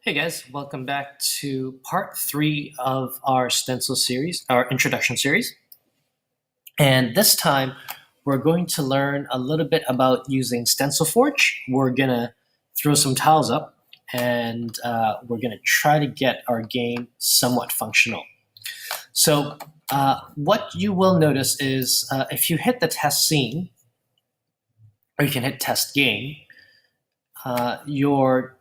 Hey guys, welcome back to part 3 of our stencil series, our introduction series. And this time we're going to learn a little bit about using Stencyl Forge. We're going to throw some tiles up and we're going to try to get our game somewhat functional. So what you will notice is if you hit the test scene, or you can hit test game, your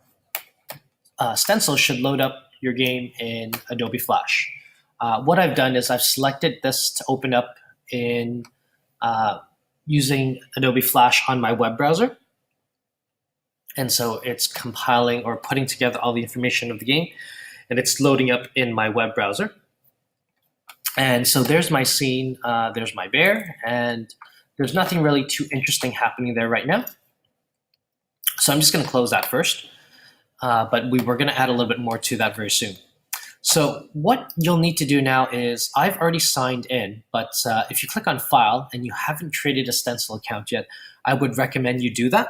stencil should load up your game in Adobe Flash. What I've done is I've selected this to open up in using Adobe Flash on my web browser. And so it's compiling or putting together all the information of the game, and it's loading up in my web browser. And so there's my scene, there's my bear, and there's nothing really too interesting happening there right now. So I'm just going to close that first. But we're going to add a little bit more to that very soon. So what you'll need to do now is I've already signed in, but if you click on File and you haven't created a Stencyl account yet, I would recommend you do that.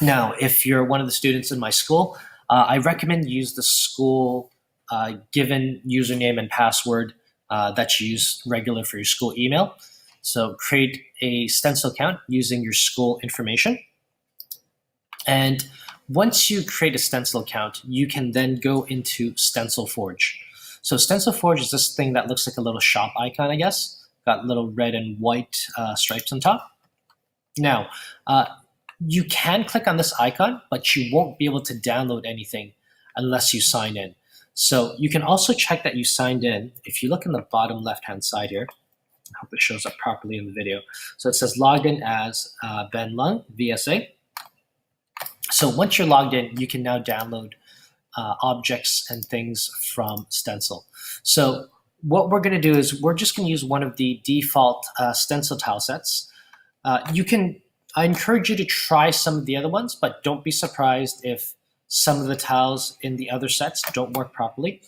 Now, if you're one of the students in my school, I recommend you use the school given username and password that you use regularly for your school email. So create a Stencyl account using your school information. And once you create a Stencyl account, you can then go into Stencyl Forge. So Stencyl Forge is this thing that looks like a little shop icon, I guess. Got little red and white stripes on top. Now, you can click on this icon, but you won't be able to download anything unless you sign in. So you can also check that you signed in. If you look in the bottom left-hand side here, I hope it shows up properly in the video. So it says logged in as Ben Lung, VSA. So once you're logged in, you can now download objects and things from Stencyl. So what we're going to do is we're just going to use one of the default stencil tile sets. I encourage you to try some of the other ones, but don't be surprised if some of the tiles in the other sets don't work properly.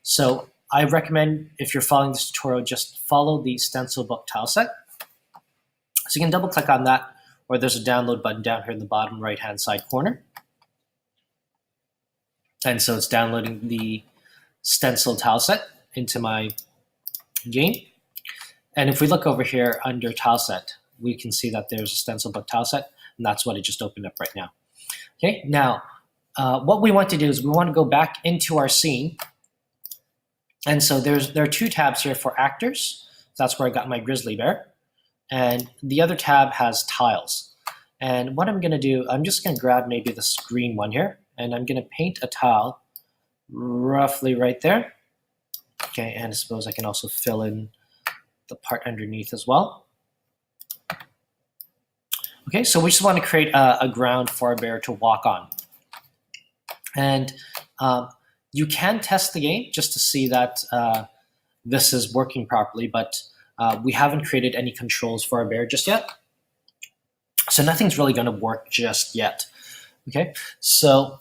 So I recommend, if you're following this tutorial, just follow the Stencyl book tile set. So you can double click on that, or there's a download button down here in the bottom right-hand side corner. And so it's downloading the Stencyl tile set into my game. And if we look over here under tile set, we can see that there's a Stencyl book tile set, and that's what I just opened up right now. Okay, now what we want to do is we want to go back into our scene. And so there are two tabs here for actors. That's where I got my grizzly bear. And the other tab has tiles. And what I'm going to do, I'm just going to grab maybe this green one here, and I'm going to paint a tile roughly right there. Okay, and I suppose I can also fill in the part underneath as well. Okay, so we just want to create a ground for our bear to walk on. And you can test the game just to see that this is working properly, but we haven't created any controls for our bear just yet. So nothing's really going to work just yet. Okay, so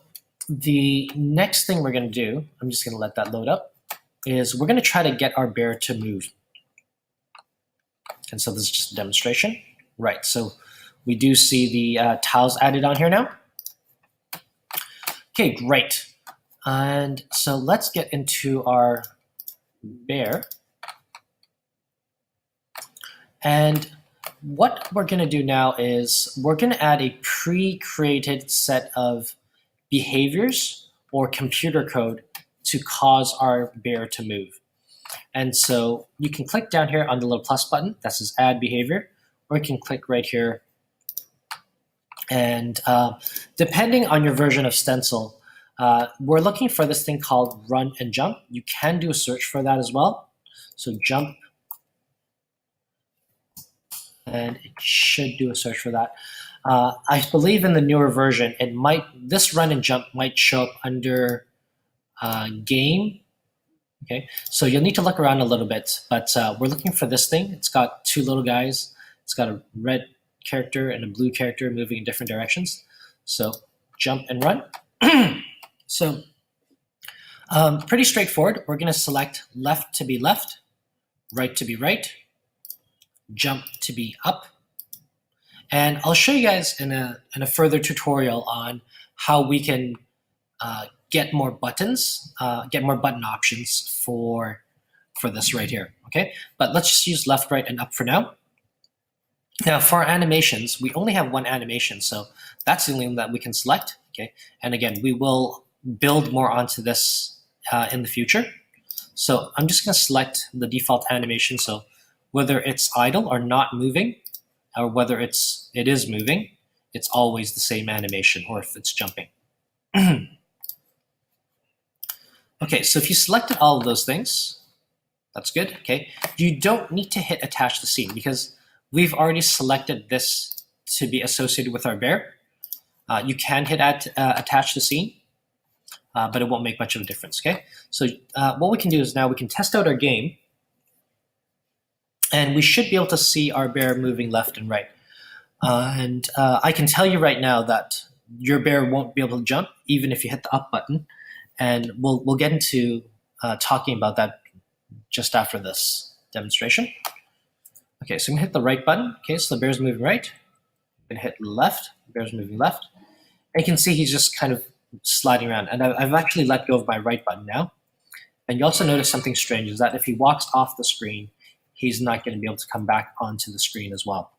the next thing we're going to do, I'm just going to let that load up, is we're going to try to get our bear to move. And so this is just a demonstration. Right, so we do see the tiles added on here now. Okay, great. And so let's get into our bear. And what we're going to do now is we're going to add a pre-created set of behaviors or computer code to cause our bear to move. And so you can click down here on the little plus button that says add behavior, or you can click right here. And depending on your version of Stencyl, we're looking for this thing called run and jump. You can do a search for that as well. So jump, and it should do a search for that. I believe in the newer version, this run and jump might show up under game. Okay, so you'll need to look around a little bit, but we're looking for this thing. It's got two little guys. It's got a red character and a blue character moving in different directions. So jump and run. So pretty straightforward. We're going to select left to be left, right to be right, jump to be up. And I'll show you guys in a further tutorial on how we can get more buttons, get more button options for this right here, okay? But let's just use left, right, and up for now. Now for our animations, we only have one animation, so that's the only one that we can select, okay? And again, we will build more onto this in the future. So I'm just gonna select the default animation, so whether it's idle or not moving, or whether it is moving, it's always the same animation, or if it's jumping. Okay, so if you selected all of those things, that's good, okay? You don't need to hit attach to scene because we've already selected this to be associated with our bear. You can hit attach to scene, but it won't make much of a difference, okay? So what we can do is now we can test out our game, and we should be able to see our bear moving left and right. And I can tell you right now that your bear won't be able to jump even if you hit the up button, and we'll get into talking about that just after this demonstration. Okay, so I'm gonna hit the right button. Okay, so the bear's moving right. I'm gonna hit left, the bear's moving left. And you can see he's just kind of sliding around. And I've actually let go of my right button now. And you also notice something strange is that if he walks off the screen, he's not gonna be able to come back onto the screen as well.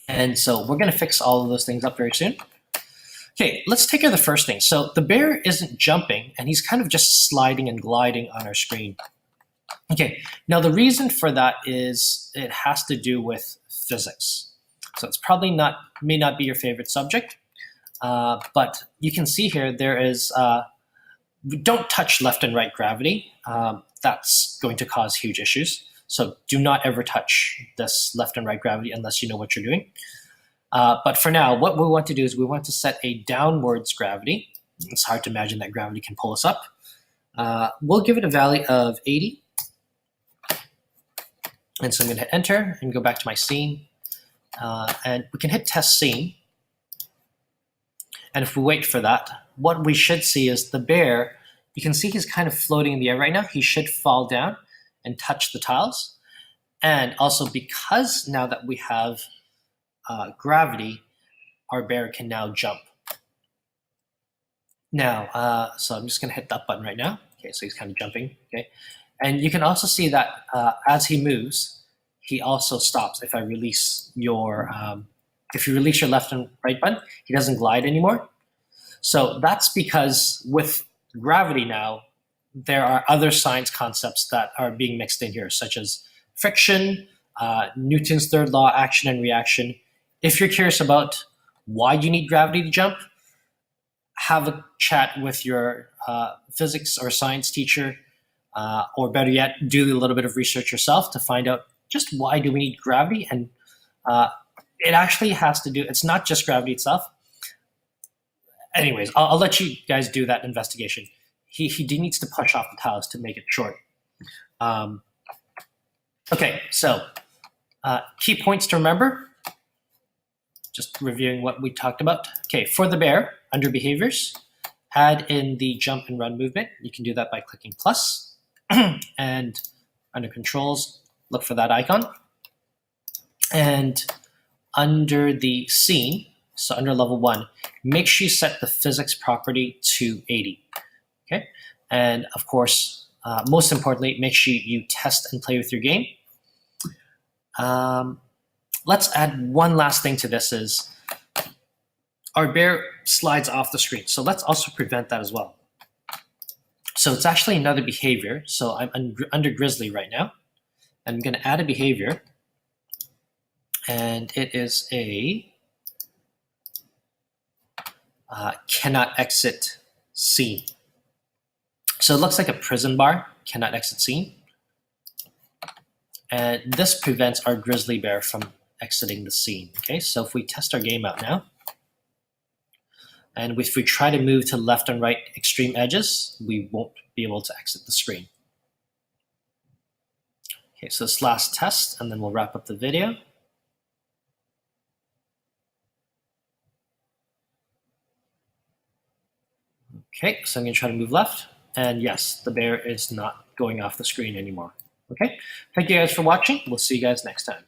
And so we're gonna fix all of those things up very soon. Okay, let's take care of the first thing. So the bear isn't jumping, and he's kind of just sliding and gliding on our screen. Okay, now the reason for that is it has to do with physics. So it's probably may not be your favorite subject, but you can see here there is, don't touch left and right gravity. That's going to cause huge issues. So do not ever touch this left and right gravity unless you know what you're doing. But for now, what we want to do is we want to set a downwards gravity. It's hard to imagine that gravity can pull us up. We'll give it a value of 80. And so I'm going to hit enter and go back to my scene. And we can hit test scene. And if we wait for that, what we should see is the bear, you can see he's kind of floating in the air right now. He should fall down and touch the tiles. And also because now that we have gravity, our bear can now jump. Now, so I'm just going to hit the up button right now. Okay, so he's kind of jumping. Okay, and you can also see that as he moves, he also stops. If I release your, if you release your left and right button, he doesn't glide anymore. So that's because with gravity now, there are other science concepts that are being mixed in here, such as friction, Newton's third law, action and reaction. If you're curious about why you need gravity to jump, have a chat with your physics or science teacher, or better yet, do a little bit of research yourself to find out just why do we need gravity. And it actually has to do, it's not just gravity itself. Anyways, I'll let you guys do that investigation. He needs to push off the tiles to make it short. Okay, so key points to remember. Just reviewing what we talked about. Okay, for the bear, under behaviors, add in the jump and run movement. You can do that by clicking plus. And under controls, look for that icon. And under the scene, so under level 1, make sure you set the physics property to 80. Okay, and of course, most importantly, make sure you test and play with your game. Let's add one last thing to this is our bear slides off the screen. So let's also prevent that as well. So it's actually another behavior. So I'm under Grizzly right now. And I'm going to add a behavior. And it is a cannot exit scene. So it looks like a prison bar, cannot exit scene. And this prevents our grizzly bear from exiting the scene. Okay, so if we test our game out now, and if we try to move to left and right extreme edges, we won't be able to exit the screen. Okay, so this last test, and then we'll wrap up the video. Okay, so I'm going to try to move left, and yes, the bear is not going off the screen anymore. Okay, thank you guys for watching. We'll see you guys next time.